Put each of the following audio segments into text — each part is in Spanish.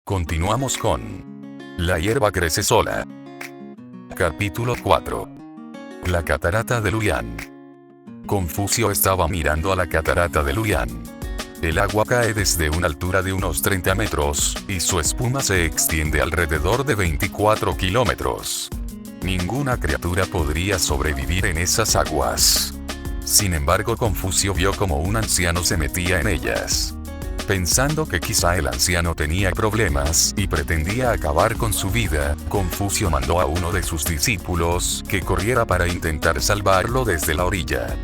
Continuamos con La hierba crece sola. Capítulo 4. La catarata de Luyan. Confucio estaba mirando a la catarata de Luyan. El agua cae desde una altura de unos 30 metros, y su espuma se extiende alrededor de 24 kilómetros. Ninguna criatura podría sobrevivir en esas aguas. Sin embargo, Confucio vio como un anciano se metía en ellas. Pensando que quizá el anciano tenía problemas y pretendía acabar con su vida, Confucio mandó a uno de sus discípulos que corriera para intentar salvarlo desde la orilla.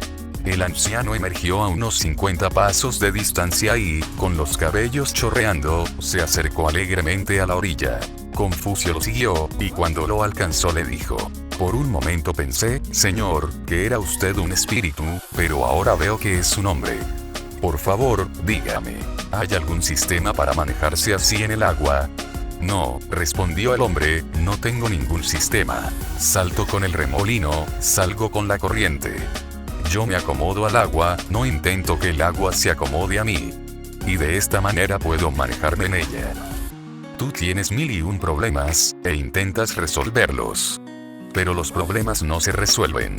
El anciano emergió a unos 50 pasos de distancia y, con los cabellos chorreando, se acercó alegremente a la orilla. Confucio lo siguió, y cuando lo alcanzó le dijo: "Por un momento pensé, señor, que era usted un espíritu, pero ahora veo que es un hombre. Por favor, dígame, ¿hay algún sistema para manejarse así en el agua?". "No", respondió el hombre, "no tengo ningún sistema. Salto con el remolino, salgo con la corriente. Yo me acomodo al agua, no intento que el agua se acomode a mí. Y de esta manera puedo manejarme en ella. Tú tienes 1001 problemas, e intentas resolverlos. Pero los problemas no se resuelven.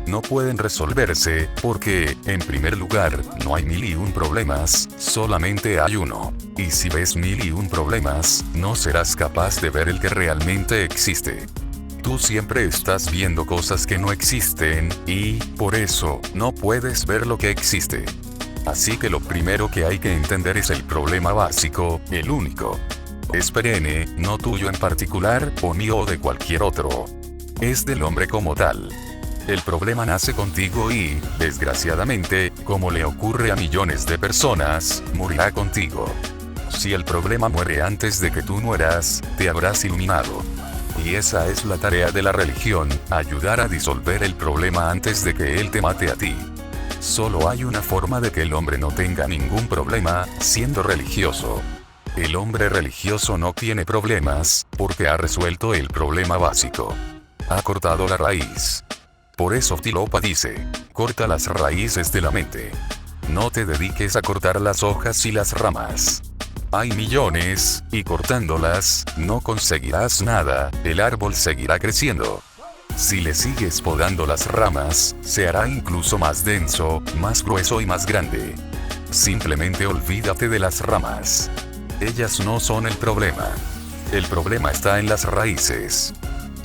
No pueden resolverse, porque, en primer lugar, no hay 1001 problemas, solamente hay uno. Y si ves 1001 problemas, no serás capaz de ver el que realmente existe. Tú siempre estás viendo cosas que no existen, y, por eso, no puedes ver lo que existe. Así que lo primero que hay que entender es el problema básico, el único. Es perenne, no tuyo en particular, o mío o de cualquier otro. Es del hombre como tal. El problema nace contigo y, desgraciadamente, como le ocurre a millones de personas, morirá contigo. Si el problema muere antes de que tú mueras, te habrás iluminado. Y esa es la tarea de la religión, ayudar a disolver el problema antes de que él te mate a ti. Solo hay una forma de que el hombre no tenga ningún problema, siendo religioso. El hombre religioso no tiene problemas, porque ha resuelto el problema básico. Ha cortado la raíz. Por eso Tilopa dice: corta las raíces de la mente. No te dediques a cortar las hojas y las ramas. Hay millones, y cortándolas, no conseguirás nada, el árbol seguirá creciendo. Si le sigues podando las ramas, se hará incluso más denso, más grueso y más grande. Simplemente olvídate de las ramas. Ellas no son el problema. El problema está en las raíces.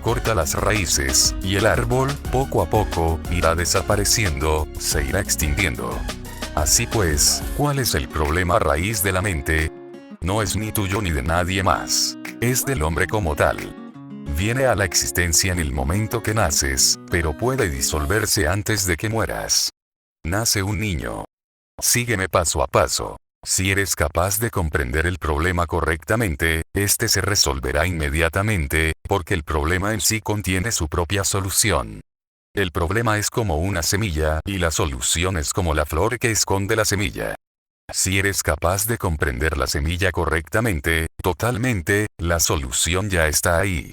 Corta las raíces, y el árbol, poco a poco, irá desapareciendo, se irá extinguiendo. Así pues, ¿cuál es el problema raíz de la mente? No es ni tuyo ni de nadie más. Es del hombre como tal. Viene a la existencia en el momento que naces, pero puede disolverse antes de que mueras. Nace un niño. Sígueme paso a paso. Si eres capaz de comprender el problema correctamente, este se resolverá inmediatamente, porque el problema en sí contiene su propia solución. El problema es como una semilla, y la solución es como la flor que esconde la semilla. Si eres capaz de comprender la semilla correctamente, totalmente, la solución ya está ahí.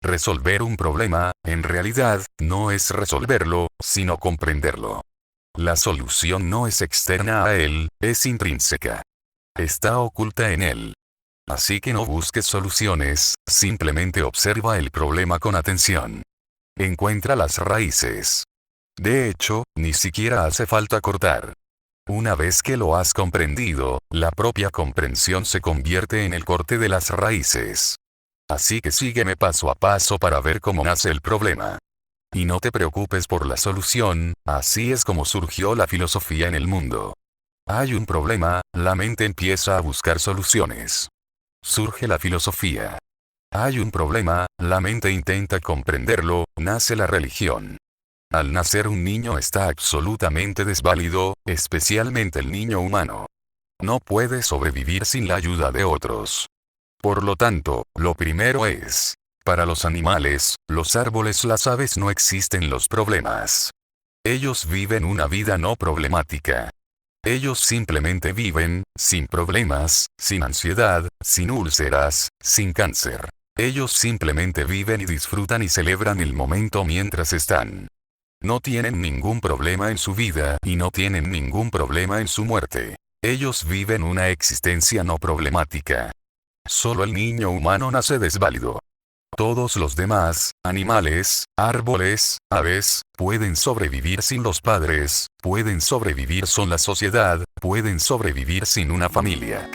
Resolver un problema, en realidad, no es resolverlo, sino comprenderlo. La solución no es externa a él, es intrínseca. Está oculta en él. Así que no busques soluciones, simplemente observa el problema con atención. Encuentra las raíces. De hecho, ni siquiera hace falta cortar. Una vez que lo has comprendido, la propia comprensión se convierte en el corte de las raíces. Así que sígueme paso a paso para ver cómo nace el problema. Y no te preocupes por la solución, así es como surgió la filosofía en el mundo. Hay un problema, la mente empieza a buscar soluciones. Surge la filosofía. Hay un problema, la mente intenta comprenderlo, nace la religión. Al nacer un niño está absolutamente desválido, especialmente el niño humano. No puede sobrevivir sin la ayuda de otros. Por lo tanto, lo primero es: para los animales, los árboles, las aves no existen los problemas. Ellos viven una vida no problemática. Ellos simplemente viven, sin problemas, sin ansiedad, sin úlceras, sin cáncer. Ellos simplemente viven y disfrutan y celebran el momento mientras están. No tienen ningún problema en su vida y no tienen ningún problema en su muerte. Ellos viven una existencia no problemática. Solo el niño humano nace desválido. Todos los demás, animales, árboles, aves, pueden sobrevivir sin los padres, pueden sobrevivir sin la sociedad, pueden sobrevivir sin una familia.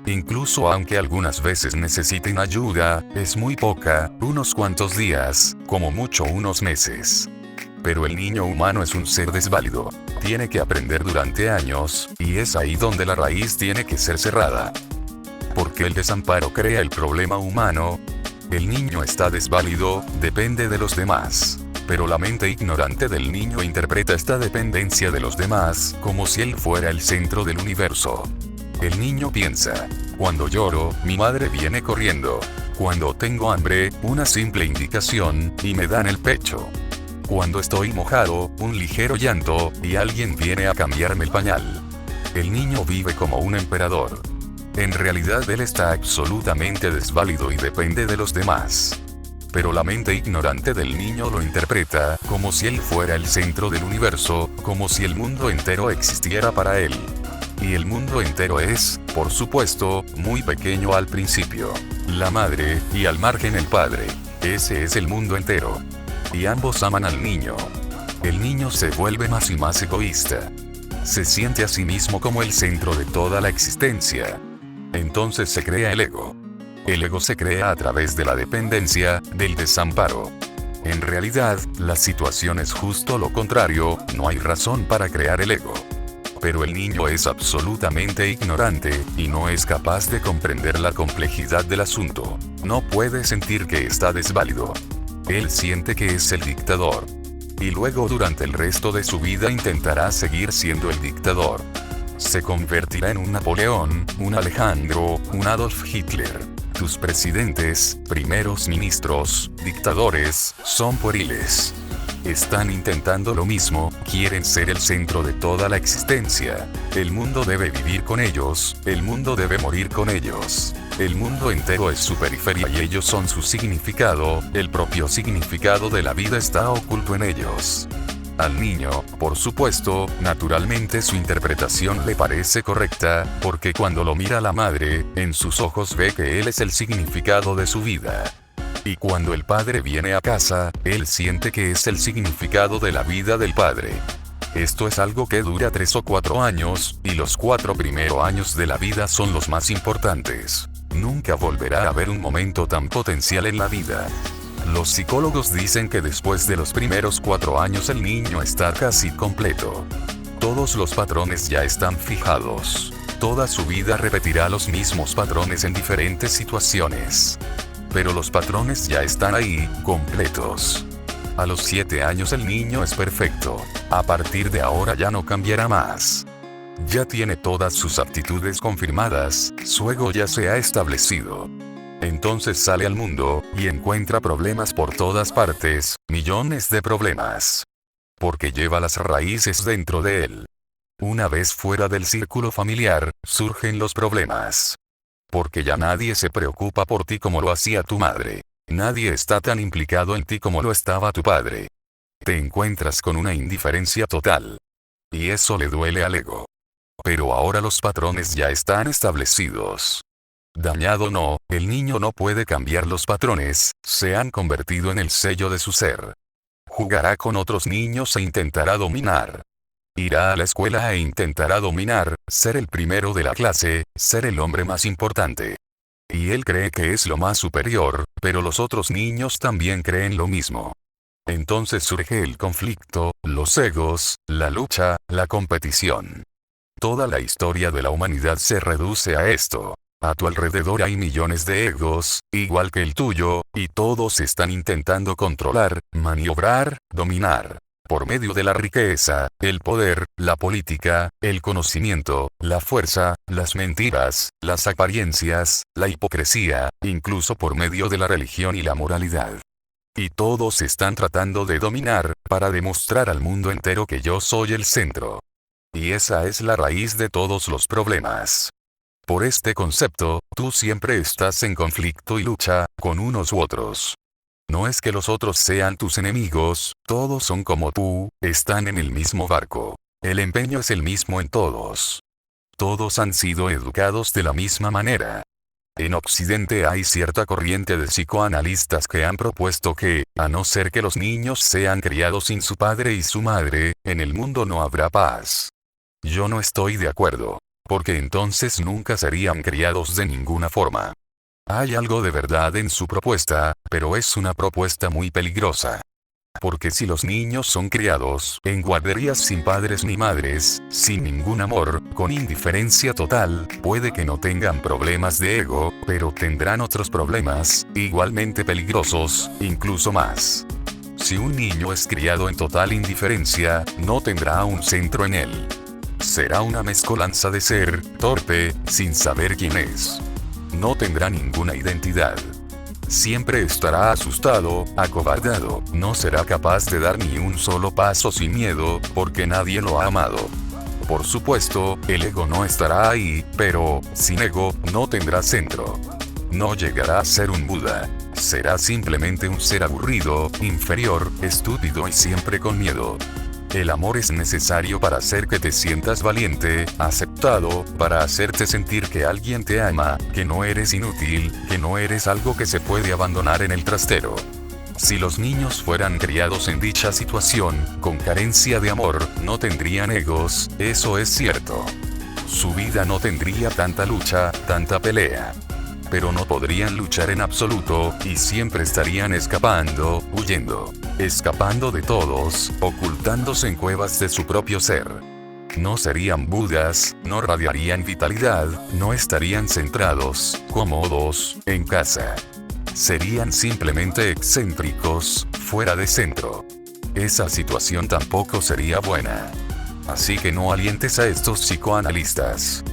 Incluso aunque algunas veces necesiten ayuda, es muy poca, unos cuantos días, como mucho unos meses. Pero el niño humano es un ser desválido. Tiene que aprender durante años, y es ahí donde la raíz tiene que ser cerrada. Porque el desamparo crea el problema humano. El niño está desválido, depende de los demás. Pero la mente ignorante del niño interpreta esta dependencia de los demás como si él fuera el centro del universo. El niño piensa: cuando lloro, mi madre viene corriendo. Cuando tengo hambre, una simple indicación, y me dan el pecho. Cuando estoy mojado, un ligero llanto, y alguien viene a cambiarme el pañal. El niño vive como un emperador. En realidad él está absolutamente desválido y depende de los demás. Pero la mente ignorante del niño lo interpreta como si él fuera el centro del universo, como si el mundo entero existiera para él. Y el mundo entero es, por supuesto, muy pequeño al principio. La madre, y al margen el padre. Ese es el mundo entero. Y ambos aman al niño. El niño se vuelve más y más egoísta. Se siente a sí mismo como el centro de toda la existencia. Entonces se crea el ego. El ego se crea a través de la dependencia, del desamparo. En realidad, la situación es justo lo contrario, no hay razón para crear el ego. Pero el niño es absolutamente ignorante, y no es capaz de comprender la complejidad del asunto. No puede sentir que está desválido. Él siente que es el dictador. Y luego durante el resto de su vida intentará seguir siendo el dictador. Se convertirá en un Napoleón, un Alejandro, un Adolf Hitler. Tus presidentes, primeros ministros, dictadores, son pueriles. Están intentando lo mismo, quieren ser el centro de toda la existencia. El mundo debe vivir con ellos, el mundo debe morir con ellos. El mundo entero es su periferia y ellos son su significado, el propio significado de la vida está oculto en ellos. Al niño, por supuesto, naturalmente su interpretación le parece correcta, porque cuando lo mira la madre, en sus ojos ve que él es el significado de su vida. Y cuando el padre viene a casa, él siente que es el significado de la vida del padre. Esto es algo que dura 3 o 4 años, y los 4 primeros años de la vida son los más importantes. Nunca volverá a haber un momento tan potencial en la vida. Los psicólogos dicen que después de los primeros 4 años el niño está casi completo. Todos los patrones ya están fijados. Toda su vida repetirá los mismos patrones en diferentes situaciones. Pero los patrones ya están ahí, completos. A los 7 años el niño es perfecto. A partir de ahora ya no cambiará más. Ya tiene todas sus aptitudes confirmadas, su ego ya se ha establecido. Entonces sale al mundo, y encuentra problemas por todas partes, millones de problemas. Porque lleva las raíces dentro de él. Una vez fuera del círculo familiar, surgen los problemas. Porque ya nadie se preocupa por ti como lo hacía tu madre. Nadie está tan implicado en ti como lo estaba tu padre. Te encuentras con una indiferencia total. Y eso le duele al ego. Pero ahora los patrones ya están establecidos. Dañado o no, el niño no puede cambiar los patrones, se han convertido en el sello de su ser. Jugará con otros niños e intentará dominar. Irá a la escuela e intentará dominar, ser el primero de la clase, ser el hombre más importante. Y él cree que es lo más superior, pero los otros niños también creen lo mismo. Entonces surge el conflicto, los egos, la lucha, la competición. Toda la historia de la humanidad se reduce a esto. A tu alrededor hay millones de egos, igual que el tuyo, y todos están intentando controlar, maniobrar, dominar. Por medio de la riqueza, el poder, la política, el conocimiento, la fuerza, las mentiras, las apariencias, la hipocresía, incluso por medio de la religión y la moralidad. Y todos están tratando de dominar, para demostrar al mundo entero que yo soy el centro. Y esa es la raíz de todos los problemas. Por este concepto, tú siempre estás en conflicto y lucha, con unos u otros. No es que los otros sean tus enemigos, todos son como tú, están en el mismo barco. El empeño es el mismo en todos. Todos han sido educados de la misma manera. En Occidente hay cierta corriente de psicoanalistas que han propuesto que, a no ser que los niños sean criados sin su padre y su madre, en el mundo no habrá paz. Yo no estoy de acuerdo, porque entonces nunca serían criados de ninguna forma. Hay algo de verdad en su propuesta, pero es una propuesta muy peligrosa. Porque si los niños son criados en guarderías sin padres ni madres, sin ningún amor, con indiferencia total, puede que no tengan problemas de ego, pero tendrán otros problemas, igualmente peligrosos, incluso más. Si un niño es criado en total indiferencia, no tendrá un centro en él. Será una mezcolanza de ser torpe, sin saber quién es. No tendrá ninguna identidad. Siempre estará asustado, acobardado, no será capaz de dar ni un solo paso sin miedo, porque nadie lo ha amado. Por supuesto, el ego no estará ahí, pero, sin ego, no tendrá centro. No llegará a ser un Buda. Será simplemente un ser aburrido, inferior, estúpido y siempre con miedo. El amor es necesario para hacer que te sientas valiente, aceptado, para hacerte sentir que alguien te ama, que no eres inútil, que no eres algo que se puede abandonar en el trastero. Si los niños fueran criados en dicha situación, con carencia de amor, no tendrían egos, eso es cierto. Su vida no tendría tanta lucha, tanta pelea. Pero no podrían luchar en absoluto, y siempre estarían escapando, huyendo. Escapando de todos, ocultándose en cuevas de su propio ser. No serían Budas, no radiarían vitalidad, no estarían centrados, cómodos, en casa. Serían simplemente excéntricos, fuera de centro. Esa situación tampoco sería buena. Así que no alientes a estos psicoanalistas.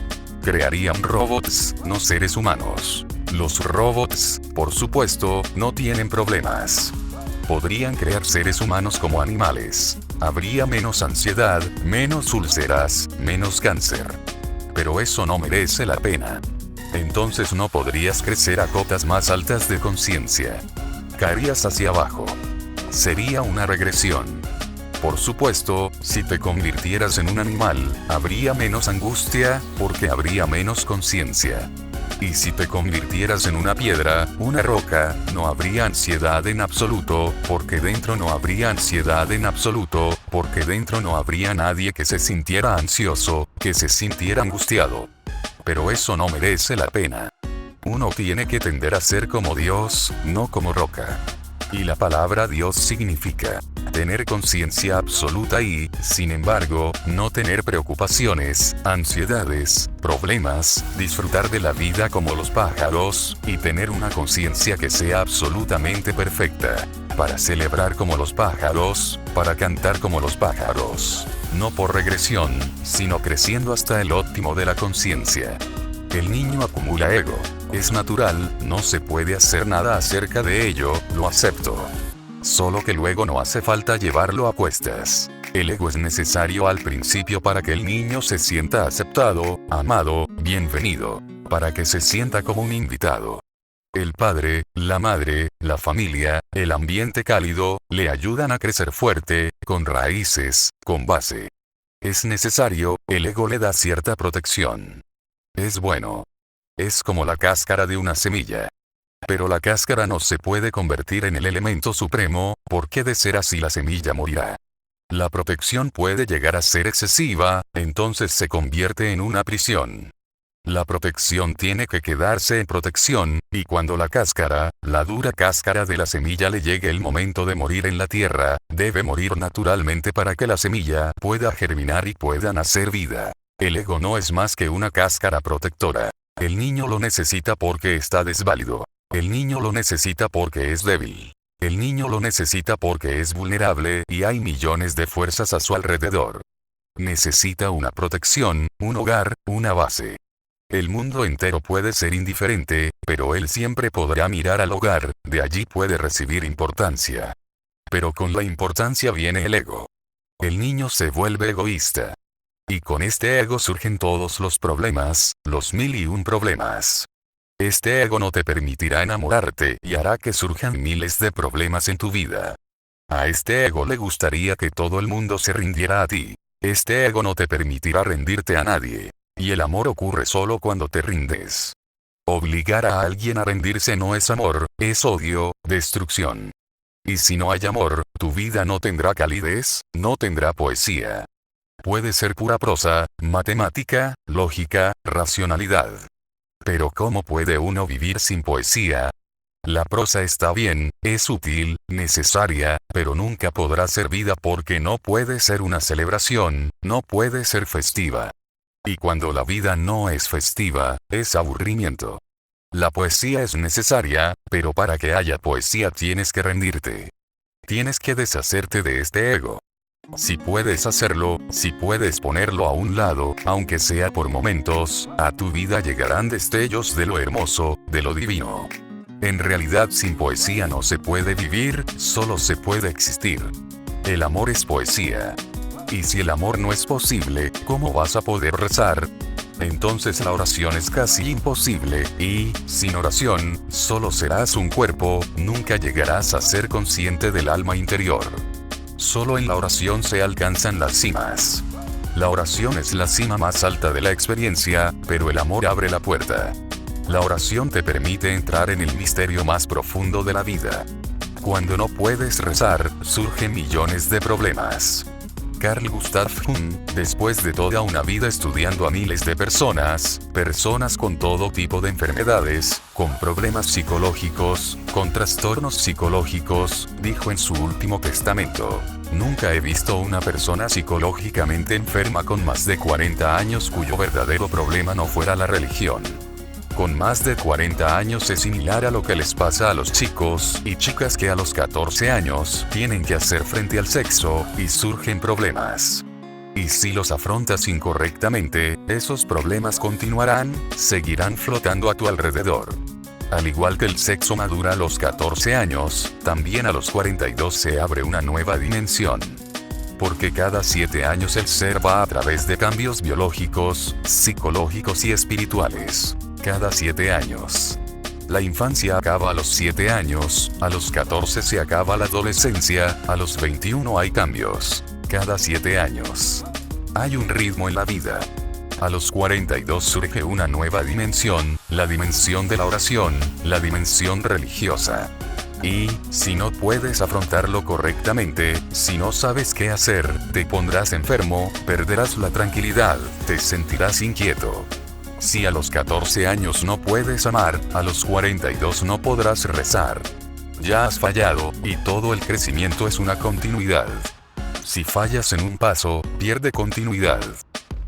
Crearían robots, no seres humanos. Los robots, por supuesto, no tienen problemas. Podrían crear seres humanos como animales. Habría menos ansiedad, menos úlceras, menos cáncer. Pero eso no merece la pena. Entonces no podrías crecer a cotas más altas de conciencia. Caerías hacia abajo. Sería una regresión. Por supuesto, si te convirtieras en un animal, habría menos angustia, porque habría menos conciencia. Y si te convirtieras en una piedra, una roca, no habría ansiedad en absoluto, porque dentro no habría ansiedad en absoluto, porque dentro no habría nadie que se sintiera ansioso, que se sintiera angustiado. Pero eso no merece la pena. Uno tiene que tender a ser como Dios, no como roca. Y la palabra Dios significa tener conciencia absoluta y, sin embargo, no tener preocupaciones, ansiedades, problemas, disfrutar de la vida como los pájaros, y tener una conciencia que sea absolutamente perfecta, para celebrar como los pájaros, para cantar como los pájaros. No por regresión, sino creciendo hasta el óptimo de la conciencia. El niño acumula ego. Es natural, no se puede hacer nada acerca de ello, lo acepto. Solo que luego no hace falta llevarlo a cuestas. El ego es necesario al principio para que el niño se sienta aceptado, amado, bienvenido, para que se sienta como un invitado. El padre, la madre, la familia, el ambiente cálido, le ayudan a crecer fuerte, con raíces, con base. Es necesario, el ego le da cierta protección. Es bueno. Es como la cáscara de una semilla. Pero la cáscara no se puede convertir en el elemento supremo, porque de ser así la semilla morirá. La protección puede llegar a ser excesiva, entonces se convierte en una prisión. La protección tiene que quedarse en protección, y cuando la cáscara, la dura cáscara de la semilla le llegue el momento de morir en la tierra, debe morir naturalmente para que la semilla pueda germinar y pueda nacer vida. El ego no es más que una cáscara protectora. El niño lo necesita porque está desválido. El niño lo necesita porque es débil. El niño lo necesita porque es vulnerable y hay millones de fuerzas a su alrededor. Necesita una protección, un hogar, una base. El mundo entero puede ser indiferente, pero él siempre podrá mirar al hogar, de allí puede recibir importancia. Pero con la importancia viene el ego. El niño se vuelve egoísta. Y con este ego surgen todos los problemas, los 1001 problemas. Este ego no te permitirá enamorarte y hará que surjan miles de problemas en tu vida. A este ego le gustaría que todo el mundo se rindiera a ti. Este ego no te permitirá rendirte a nadie. Y el amor ocurre solo cuando te rindes. Obligar a alguien a rendirse no es amor, es odio, destrucción. Y si no hay amor, tu vida no tendrá calidez, no tendrá poesía. Puede ser pura prosa, matemática, lógica, racionalidad. Pero ¿cómo puede uno vivir sin poesía? La prosa está bien, es útil, necesaria, pero nunca podrá ser vida porque no puede ser una celebración, no puede ser festiva. Y cuando la vida no es festiva, es aburrimiento. La poesía es necesaria, pero para que haya poesía tienes que rendirte. Tienes que deshacerte de este ego. Si puedes hacerlo, si puedes ponerlo a un lado, aunque sea por momentos, a tu vida llegarán destellos de lo hermoso, de lo divino. En realidad sin poesía no se puede vivir, solo se puede existir. El amor es poesía. Y si el amor no es posible, ¿cómo vas a poder rezar? Entonces la oración es casi imposible, y, sin oración, solo serás un cuerpo, nunca llegarás a ser consciente del alma interior. Solo en la oración se alcanzan las cimas. La oración es la cima más alta de la experiencia, pero el amor abre la puerta. La oración te permite entrar en el misterio más profundo de la vida. Cuando no puedes rezar, surgen millones de problemas. Carl Gustav Jung, después de toda una vida estudiando a miles de personas con todo tipo de enfermedades, con problemas psicológicos, con trastornos psicológicos, dijo en su último testamento: nunca he visto una persona psicológicamente enferma con más de 40 años cuyo verdadero problema no fuera la religión. Con más de 40 años es similar a lo que les pasa a los chicos y chicas que a los 14 años tienen que hacer frente al sexo, y surgen problemas. Y si los afrontas incorrectamente, esos problemas continuarán, seguirán flotando a tu alrededor. Al igual que el sexo madura a los 14 años, también a los 42 se abre una nueva dimensión. Porque cada 7 años el ser va a través de cambios biológicos, psicológicos y espirituales. Cada 7 años. La infancia acaba a los 7 años, a los 14 se acaba la adolescencia, a los 21 hay cambios. Cada 7 años. Hay un ritmo en la vida. A los 42 surge una nueva dimensión, la dimensión de la oración, la dimensión religiosa. Y, si no puedes afrontarlo correctamente, si no sabes qué hacer, te pondrás enfermo, perderás la tranquilidad, te sentirás inquieto. Si a los 14 años no puedes amar, a los 42 no podrás rezar. Ya has fallado, y todo el crecimiento es una continuidad. Si fallas en un paso, pierde continuidad.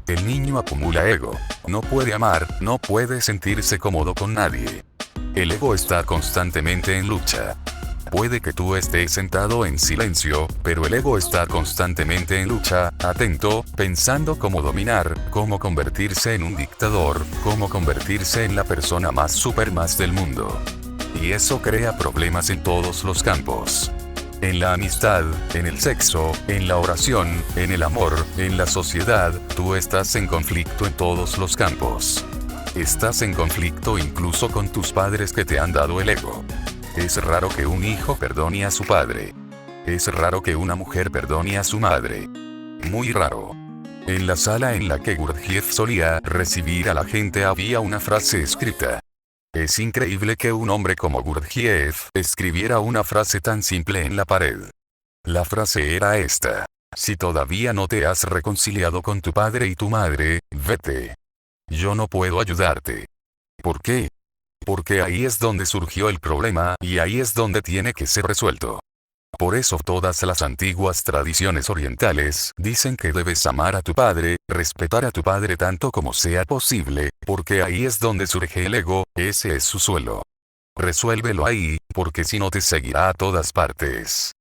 El niño acumula ego. No puede amar, no puede sentirse cómodo con nadie. El ego está constantemente en lucha. Puede que tú estés sentado en silencio, pero el ego está constantemente en lucha, atento, pensando cómo dominar, cómo convertirse en un dictador, cómo convertirse en la persona más del mundo. Y eso crea problemas en todos los campos. En la amistad, en el sexo, en la oración, en el amor, en la sociedad, tú estás en conflicto en todos los campos. Estás en conflicto incluso con tus padres que te han dado el ego. Es raro que un hijo perdone a su padre. Es raro que una mujer perdone a su madre. Muy raro. En la sala en la que Gurdjieff solía recibir a la gente había una frase escrita. Es increíble que un hombre como Gurdjieff escribiera una frase tan simple en la pared. La frase era esta: si todavía no te has reconciliado con tu padre y tu madre, vete. Yo no puedo ayudarte. ¿Por qué? Porque ahí es donde surgió el problema y ahí es donde tiene que ser resuelto. Por eso todas las antiguas tradiciones orientales dicen que debes amar a tu padre, respetar a tu padre tanto como sea posible, porque ahí es donde surge el ego, ese es su suelo. Resuélvelo ahí, porque si no te seguirá a todas partes.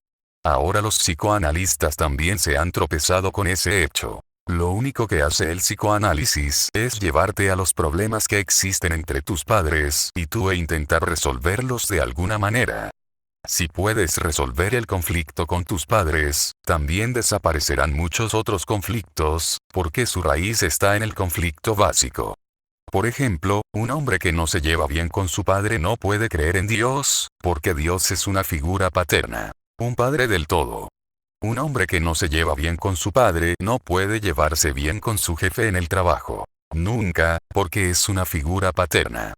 Ahora los psicoanalistas también se han tropezado con ese hecho. Lo único que hace el psicoanálisis es llevarte a los problemas que existen entre tus padres y tú e intentar resolverlos de alguna manera. Si puedes resolver el conflicto con tus padres, también desaparecerán muchos otros conflictos, porque su raíz está en el conflicto básico. Por ejemplo, un hombre que no se lleva bien con su padre no puede creer en Dios, porque Dios es una figura paterna. Un padre del todo. Un hombre que no se lleva bien con su padre no puede llevarse bien con su jefe en el trabajo. Nunca, porque es una figura paterna.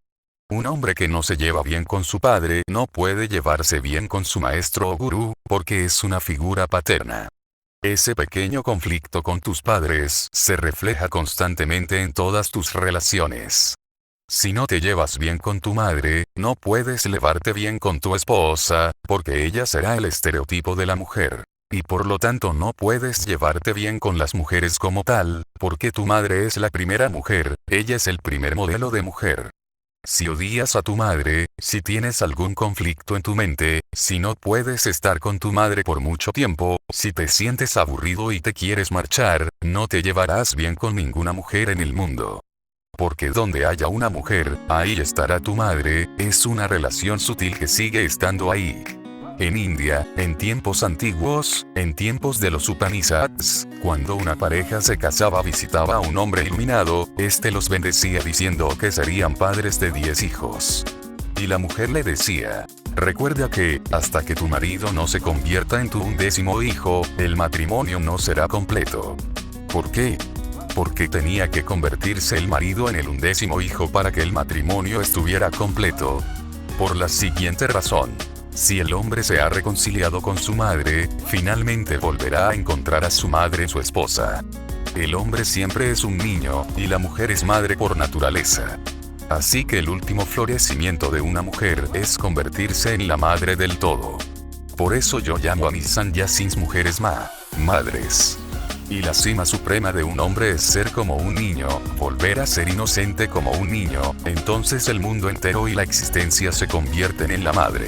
Un hombre que no se lleva bien con su padre no puede llevarse bien con su maestro o gurú, porque es una figura paterna. Ese pequeño conflicto con tus padres se refleja constantemente en todas tus relaciones. Si no te llevas bien con tu madre, no puedes llevarte bien con tu esposa, porque ella será el estereotipo de la mujer. Y por lo tanto no puedes llevarte bien con las mujeres como tal, porque tu madre es la primera mujer, ella es el primer modelo de mujer. Si odias a tu madre, si tienes algún conflicto en tu mente, si no puedes estar con tu madre por mucho tiempo, si te sientes aburrido y te quieres marchar, no te llevarás bien con ninguna mujer en el mundo. Porque donde haya una mujer, ahí estará tu madre, es una relación sutil que sigue estando ahí. En India, en tiempos antiguos, en tiempos de los Upanishads, cuando una pareja se casaba visitaba a un hombre iluminado, este los bendecía diciendo que serían padres de 10 hijos. Y la mujer le decía, recuerda que, hasta que tu marido no se convierta en tu 11º hijo, el matrimonio no será completo. ¿Por qué? Porque tenía que convertirse el marido en el 11º hijo para que el matrimonio estuviera completo. Por la siguiente razón. Si el hombre se ha reconciliado con su madre, finalmente volverá a encontrar a su madre, su esposa. El hombre siempre es un niño, y la mujer es madre por naturaleza. Así que el último florecimiento de una mujer es convertirse en la madre del todo. Por eso yo llamo a mis sanyasins mujeres madres. Y la cima suprema de un hombre es ser como un niño, volver a ser inocente como un niño, entonces el mundo entero y la existencia se convierten en la madre.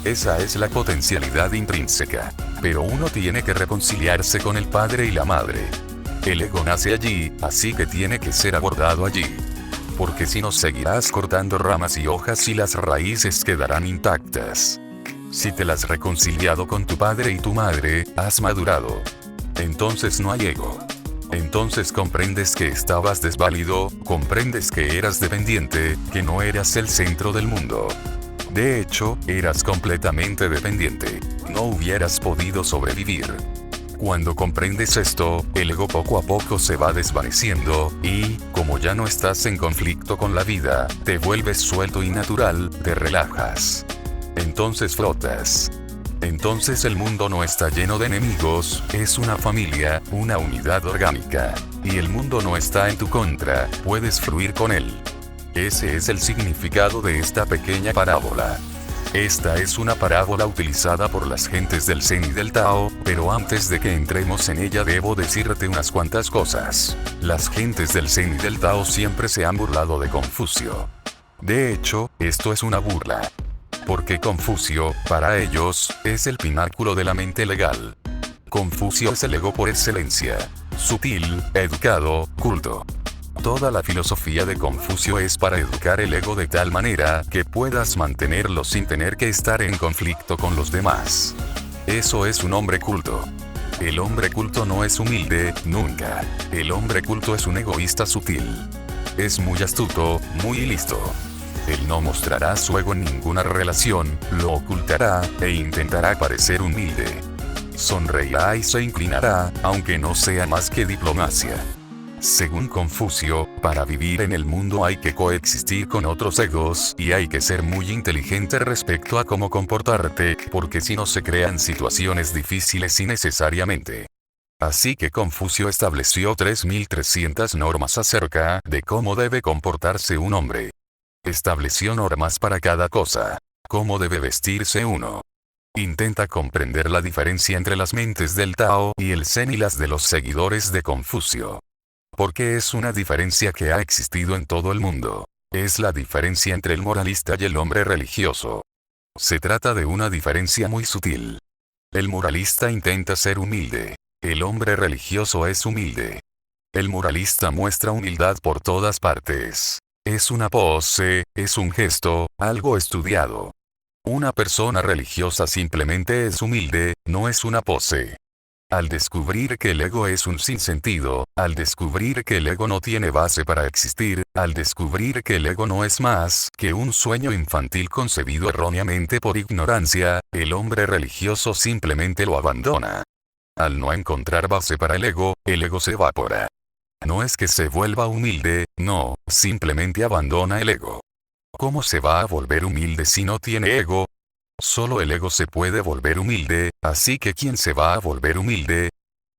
Esa es la potencialidad intrínseca. Pero uno tiene que reconciliarse con el padre y la madre. El ego nace allí, así que tiene que ser abordado allí. Porque si no seguirás cortando ramas y hojas y las raíces quedarán intactas. Si te las has reconciliado con tu padre y tu madre, has madurado. Entonces no hay ego. Entonces comprendes que estabas desválido, comprendes que eras dependiente, que no eras el centro del mundo. De hecho, eras completamente dependiente. No hubieras podido sobrevivir. Cuando comprendes esto, el ego poco a poco se va desvaneciendo, y, como ya no estás en conflicto con la vida, te vuelves suelto y natural, te relajas. Entonces flotas. Entonces el mundo no está lleno de enemigos, es una familia, una unidad orgánica. Y el mundo no está en tu contra, puedes fluir con él. Ese es el significado de esta pequeña parábola. Esta es una parábola utilizada por las gentes del Zen y del Tao, pero antes de que entremos en ella debo decirte unas cuantas cosas. Las gentes del Zen y del Tao siempre se han burlado de Confucio. De hecho, esto es una burla. Porque Confucio, para ellos, es el pináculo de la mente legal. Confucio es el ego por excelencia. Sutil, educado, culto. Toda la filosofía de Confucio es para educar el ego de tal manera que puedas mantenerlo sin tener que estar en conflicto con los demás. Eso es un hombre culto. El hombre culto no es humilde, nunca. El hombre culto es un egoísta sutil. Es muy astuto, muy listo. Él no mostrará su ego en ninguna relación, lo ocultará, e intentará parecer humilde. Sonreirá y se inclinará, aunque no sea más que diplomacia. Según Confucio, para vivir en el mundo hay que coexistir con otros egos, y hay que ser muy inteligente respecto a cómo comportarte, porque si no se crean situaciones difíciles innecesariamente. Así que Confucio estableció 3300 normas acerca de cómo debe comportarse un hombre. Estableció normas para cada cosa. Cómo debe vestirse uno. Intenta comprender la diferencia entre las mentes del Tao y el Zen y las de los seguidores de Confucio. Porque es una diferencia que ha existido en todo el mundo. Es la diferencia entre el moralista y el hombre religioso. Se trata de una diferencia muy sutil. El moralista intenta ser humilde. El hombre religioso es humilde. El moralista muestra humildad por todas partes. Es una pose, es un gesto, algo estudiado. Una persona religiosa simplemente es humilde, no es una pose. Al descubrir que el ego es un sinsentido, al descubrir que el ego no tiene base para existir, al descubrir que el ego no es más que un sueño infantil concebido erróneamente por ignorancia, el hombre religioso simplemente lo abandona. Al no encontrar base para el ego se evapora. No es que se vuelva humilde, no, simplemente abandona el ego. ¿Cómo se va a volver humilde si no tiene ego? Solo el ego se puede volver humilde, así que ¿quién se va a volver humilde?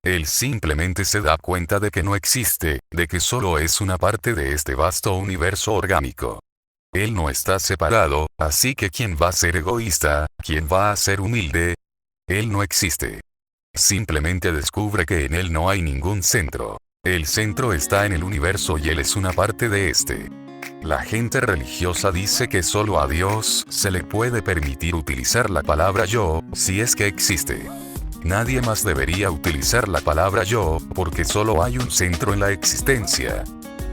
Él simplemente se da cuenta de que no existe, de que solo es una parte de este vasto universo orgánico. Él no está separado, así que ¿quién va a ser egoísta? ¿Quién va a ser humilde? Él no existe. Simplemente descubre que en él no hay ningún centro. El centro está en el universo y él es una parte de este. La gente religiosa dice que solo a Dios se le puede permitir utilizar la palabra yo, si es que existe. Nadie más debería utilizar la palabra yo, porque solo hay un centro en la existencia.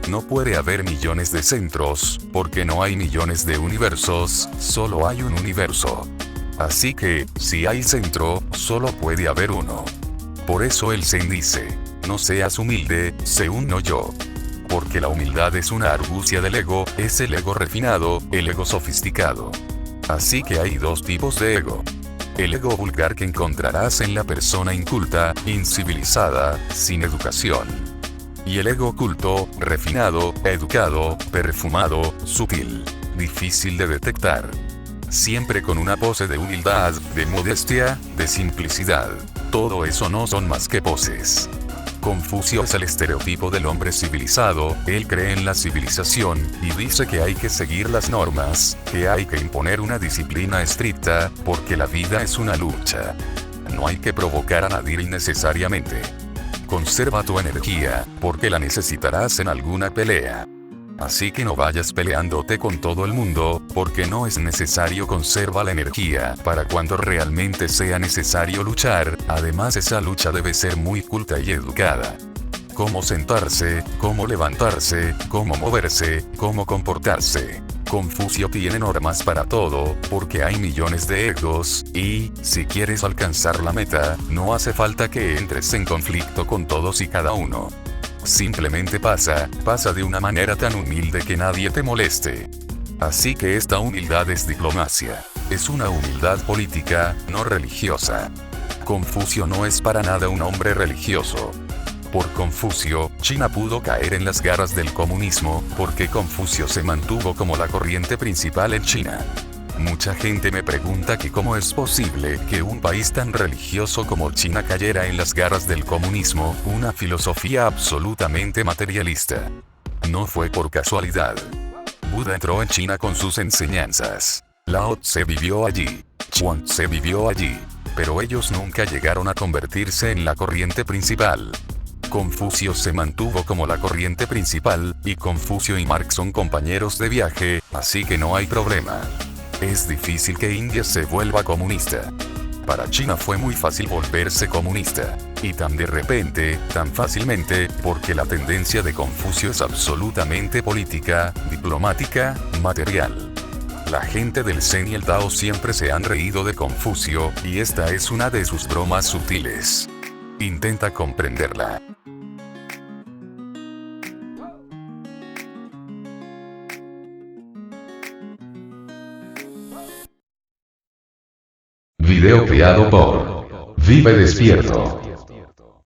No puede haber millones de centros, porque no hay millones de universos, solo hay un universo. Así que, si hay centro, solo puede haber uno. Por eso el Zen dice, no seas humilde, sé un no yo. Porque la humildad es una argucia del ego, es el ego refinado, el ego sofisticado. Así que hay dos tipos de ego. El ego vulgar que encontrarás en la persona inculta, incivilizada, sin educación. Y el ego culto, refinado, educado, perfumado, sutil, difícil de detectar. Siempre con una pose de humildad, de modestia, de simplicidad. Todo eso no son más que poses. Confucio es el estereotipo del hombre civilizado, él cree en la civilización, y dice que hay que seguir las normas, que hay que imponer una disciplina estricta, porque la vida es una lucha. No hay que provocar a nadie innecesariamente. Conserva tu energía, porque la necesitarás en alguna pelea. Así que no vayas peleándote con todo el mundo, porque no es necesario. Conserva la energía para cuando realmente sea necesario luchar, además esa lucha debe ser muy culta y educada. Cómo sentarse, cómo levantarse, cómo moverse, cómo comportarse. Confucio tiene normas para todo, porque hay millones de egos, y, si quieres alcanzar la meta, no hace falta que entres en conflicto con todos y cada uno. Simplemente pasa de una manera tan humilde que nadie te moleste. Así que esta humildad es diplomacia. Es una humildad política, no religiosa. Confucio no es para nada un hombre religioso. Por Confucio, China pudo caer en las garras del comunismo, porque Confucio se mantuvo como la corriente principal en China. Mucha gente me pregunta que cómo es posible que un país tan religioso como China cayera en las garras del comunismo, una filosofía absolutamente materialista. No fue por casualidad. Buda entró en China con sus enseñanzas. Lao Tse vivió allí. Chuang Tse vivió allí. Pero ellos nunca llegaron a convertirse en la corriente principal. Confucio se mantuvo como la corriente principal, y Confucio y Marx son compañeros de viaje, así que no hay problema. Es difícil que India se vuelva comunista. Para China fue muy fácil volverse comunista. Y tan de repente, tan fácilmente, porque la tendencia de Confucio es absolutamente política, diplomática, material. La gente del Zen y el Tao siempre se han reído de Confucio, y esta es una de sus bromas sutiles. Intenta comprenderla. Video creado por Vive Despierto.